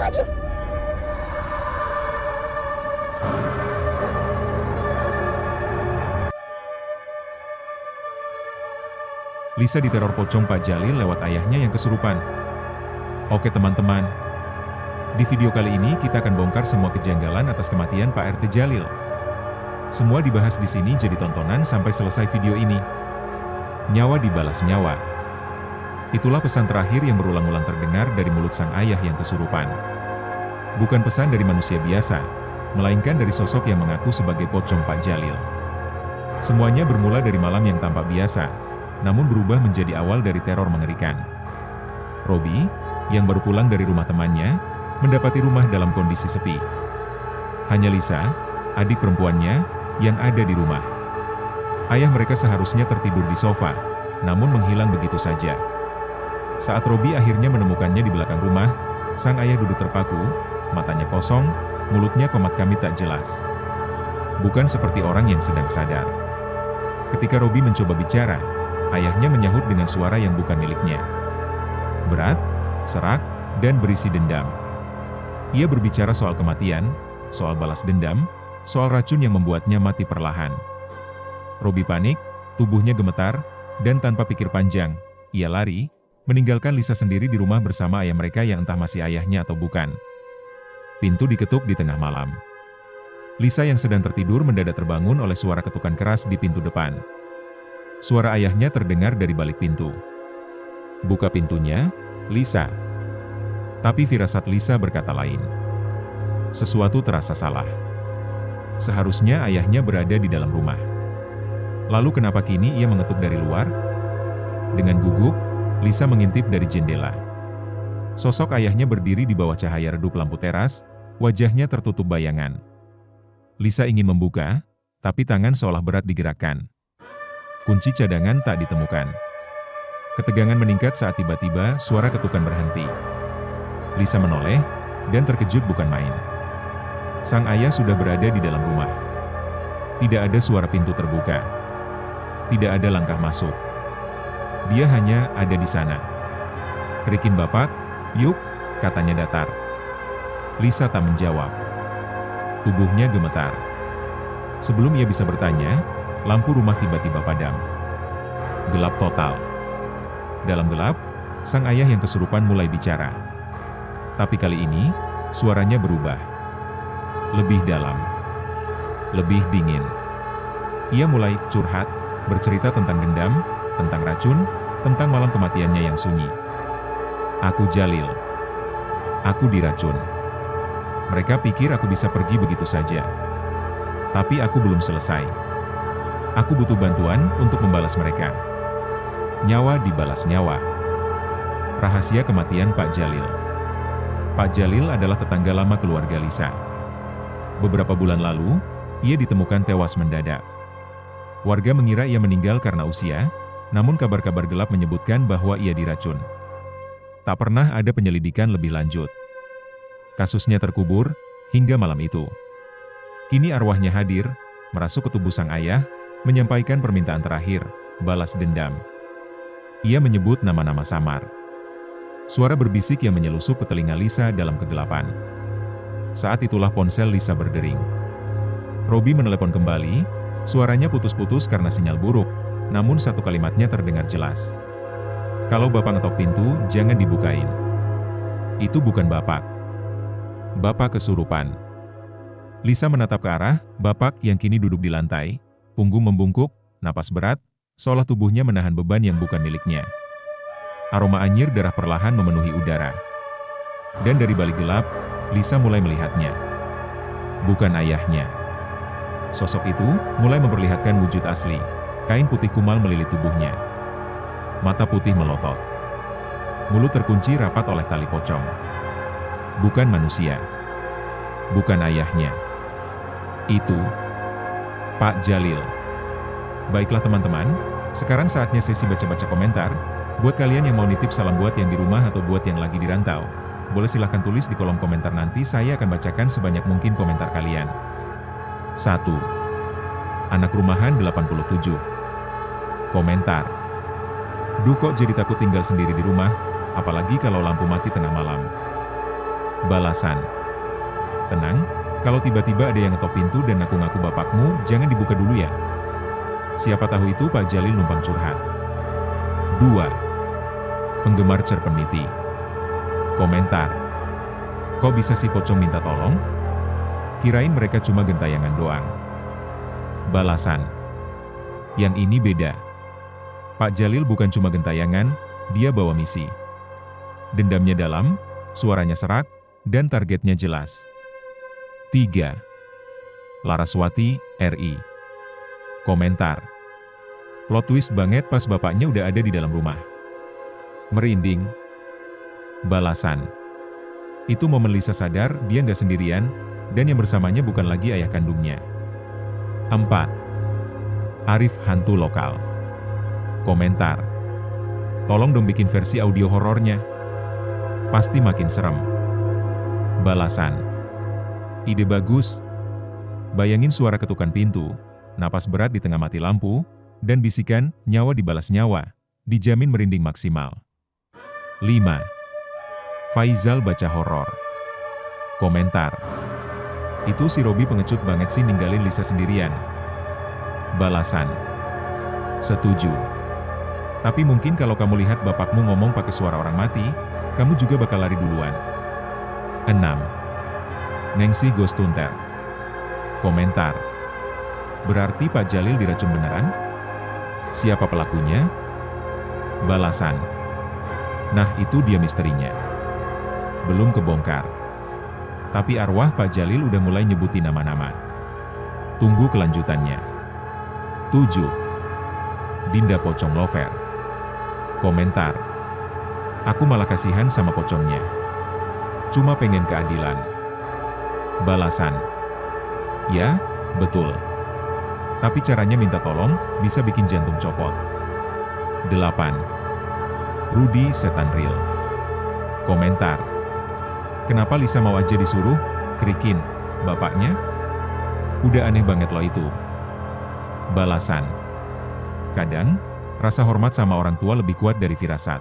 Astagfirullahaladzim. Lisa diteror pocong Pak Jalil lewat ayahnya yang kesurupan. Oke teman-teman, di video kali ini kita akan bongkar semua kejanggalan atas kematian Pak RT Jalil. Semua dibahas di sini, jadi tontonan sampai selesai video ini. Nyawa dibalas nyawa. Itulah pesan terakhir yang berulang-ulang terdengar dari mulut sang ayah yang kesurupan. Bukan pesan dari manusia biasa, melainkan dari sosok yang mengaku sebagai pocong Pak Jalil. Semuanya bermula dari malam yang tampak biasa, namun berubah menjadi awal dari teror mengerikan. Robi, yang baru pulang dari rumah temannya, mendapati rumah dalam kondisi sepi. Hanya Lisa, adik perempuannya, yang ada di rumah. Ayah mereka seharusnya tertidur di sofa, namun menghilang begitu saja. Saat Robi akhirnya menemukannya di belakang rumah, sang ayah duduk terpaku, matanya kosong, mulutnya komat kamit tak jelas. Bukan seperti orang yang sedang sadar. Ketika Robi mencoba bicara, ayahnya menyahut dengan suara yang bukan miliknya. Berat, serak, dan berisi dendam. Ia berbicara soal kematian, soal balas dendam, soal racun yang membuatnya mati perlahan. Robi panik, tubuhnya gemetar, dan tanpa pikir panjang, ia lari, meninggalkan Lisa sendiri di rumah bersama ayah mereka yang entah masih ayahnya atau bukan. Pintu diketuk di tengah malam. Lisa yang sedang tertidur mendadak terbangun oleh suara ketukan keras di pintu depan. Suara ayahnya terdengar dari balik pintu. Buka pintunya, Lisa. Tapi firasat Lisa berkata lain. Sesuatu terasa salah. Seharusnya ayahnya berada di dalam rumah. Lalu kenapa kini ia mengetuk dari luar? Dengan gugup, Lisa mengintip dari jendela. Sosok ayahnya berdiri di bawah cahaya redup lampu teras, wajahnya tertutup bayangan. Lisa ingin membuka, tapi tangan seolah berat digerakkan. Kunci cadangan tak ditemukan. Ketegangan meningkat saat tiba-tiba suara ketukan berhenti. Lisa menoleh, dan terkejut bukan main. Sang ayah sudah berada di dalam rumah. Tidak ada suara pintu terbuka. Tidak ada langkah masuk. Dia hanya ada di sana. Kerikin bapak, yuk, katanya datar. Lisa tak menjawab. Tubuhnya gemetar. Sebelum ia bisa bertanya, lampu rumah tiba-tiba padam. Gelap total. Dalam gelap, sang ayah yang kesurupan mulai bicara. Tapi kali ini, suaranya berubah. Lebih dalam. Lebih dingin. Ia mulai curhat, bercerita tentang dendam, tentang racun, tentang malam kematiannya yang sunyi. Aku Jalil. Aku diracun. Mereka pikir aku bisa pergi begitu saja. Tapi aku belum selesai. Aku butuh bantuan untuk membalas mereka. Nyawa dibalas nyawa. Rahasia kematian Pak Jalil. Pak Jalil adalah tetangga lama keluarga Lisa. Beberapa bulan lalu, ia ditemukan tewas mendadak. Warga mengira ia meninggal karena usia, namun kabar-kabar gelap menyebutkan bahwa ia diracun. Tak pernah ada penyelidikan lebih lanjut. Kasusnya terkubur, hingga malam itu. Kini arwahnya hadir, merasuk ke tubuh sang ayah, menyampaikan permintaan terakhir, balas dendam. Ia menyebut nama-nama samar. Suara berbisik yang menyelusup ke telinga Lisa dalam kegelapan. Saat itulah ponsel Lisa berdering. Robi menelepon kembali, suaranya putus-putus karena sinyal buruk, namun satu kalimatnya terdengar jelas. Kalau bapak ngetok pintu, jangan dibukain. Itu bukan bapak. Bapak kesurupan. Lisa menatap ke arah bapak yang kini duduk di lantai, punggung membungkuk, napas berat, seolah tubuhnya menahan beban yang bukan miliknya. Aroma anyir darah perlahan memenuhi udara. Dan dari balik gelap, Lisa mulai melihatnya. Bukan ayahnya. Sosok itu mulai memperlihatkan wujud asli, kain putih kumal melilit tubuhnya. Mata putih melotot. Mulut terkunci rapat oleh tali pocong. Bukan manusia. Bukan ayahnya. Itu Pak Jalil. Baiklah teman-teman, sekarang saatnya sesi baca-baca komentar. Buat kalian yang mau nitip salam buat yang di rumah atau buat yang lagi di rantau, boleh silahkan tulis di kolom komentar, nanti saya akan bacakan sebanyak mungkin komentar kalian. 1. Anak rumahan 87. Komentar. Duh, kok jadi takut tinggal sendiri di rumah, apalagi kalau lampu mati tengah malam. Balasan. Tenang, kalau tiba-tiba ada yang ngetok pintu dan ngaku-ngaku bapakmu, jangan dibuka dulu ya. Siapa tahu itu Pak Jalil numpang curhat. 2. Penggemar cerpen miti. Komentar. Kok bisa si pocong minta tolong? Kirain mereka cuma gentayangan doang. Balasan. Yang ini beda. Pak Jalil bukan cuma gentayangan, dia bawa misi. Dendamnya dalam, suaranya serak, dan targetnya jelas. 3. Laraswati, RI. Komentar. Plot twist banget pas bapaknya udah ada di dalam rumah. Merinding. Balasan. Itu momen Lisa sadar dia nggak sendirian, dan yang bersamanya bukan lagi ayah kandungnya. 4. Arif hantu lokal. Komentar. Tolong dong bikin versi audio horornya. Pasti makin serem. Balasan. Ide bagus. Bayangin suara ketukan pintu, napas berat di tengah mati lampu, dan bisikan, nyawa dibalas nyawa, dijamin merinding maksimal. 5. Faizal baca horor. Komentar. Itu si Robi pengecut banget sih ninggalin Lisa sendirian. Balasan. Setuju. Tapi mungkin kalau kamu lihat bapakmu ngomong pakai suara orang mati, kamu juga bakal lari duluan. 6. Nengsi Gostunter. Komentar. Berarti Pak Jalil diracun beneran? Siapa pelakunya? Balasan. Nah itu dia misterinya. Belum kebongkar. Tapi arwah Pak Jalil udah mulai nyebutin nama-nama. Tunggu kelanjutannya. 7. Dinda Pocong Lover. Komentar. Aku malah kasihan sama pocongnya. Cuma pengen keadilan. Balasan. Ya, betul. Tapi caranya minta tolong, bisa bikin jantung copot. 8. Rudy Setan Real. Komentar. Kenapa Lisa mau aja disuruh? Krikin, bapaknya? Udah aneh banget loh itu. Balasan. Kadang, rasa hormat sama orang tua lebih kuat dari firasat.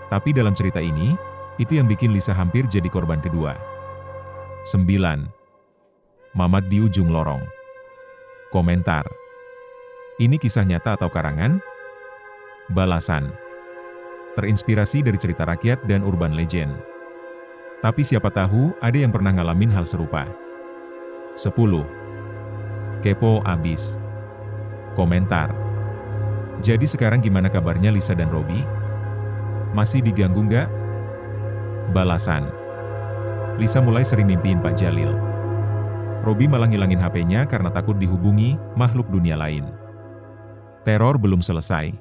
Tapi dalam cerita ini, itu yang bikin Lisa hampir jadi korban kedua. 9. Mamat di ujung lorong. Komentar. Ini kisah nyata atau karangan? Balasan. Terinspirasi dari cerita rakyat dan urban legend. Tapi siapa tahu ada yang pernah ngalamin hal serupa. 10. Kepo abis. Komentar. Jadi sekarang gimana kabarnya Lisa dan Robi? Masih diganggu nggak? Balasan. Lisa mulai sering mimpiin Pak Jalil. Robi malah ngilangin HP-nya karena takut dihubungi makhluk dunia lain. Teror belum selesai.